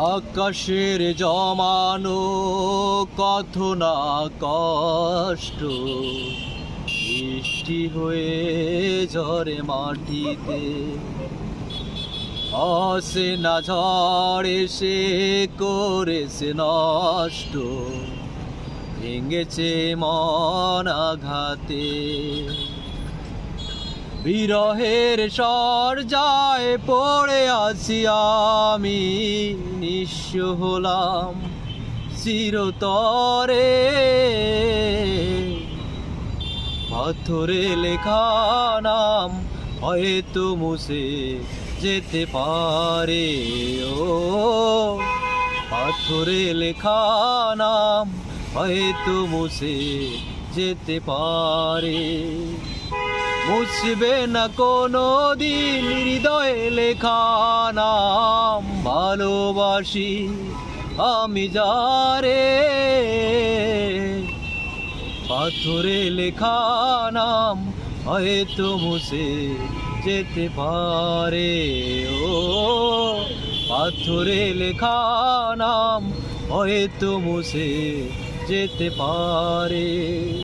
আকাশের জমানো কত না কষ্ট বৃষ্টি হয়ে ঝরে মাটিতে, অসেনা ঝড় এসে করেছে নষ্ট, ভেঙেছে মন আঘাতে। বিরহের সরজায় পড়ে আছি আমি, নিঃস্ব হলাম চিরতরে। পাথরে লেখা নাম হয়তো মুছে যেতে পারে, ও পাথরে লেখা নাম হয়তো মুছে যেতে পারে। মুছবে না কোনো দিন হৃদয়ে লেখা নাম, ভালোবাসি আমি যারে। পাথরে লেখা নাম হয়তো মুছে যেতে পারে, ও পাথরে লেখা নাম হয়তো মুছে যেতে পারে।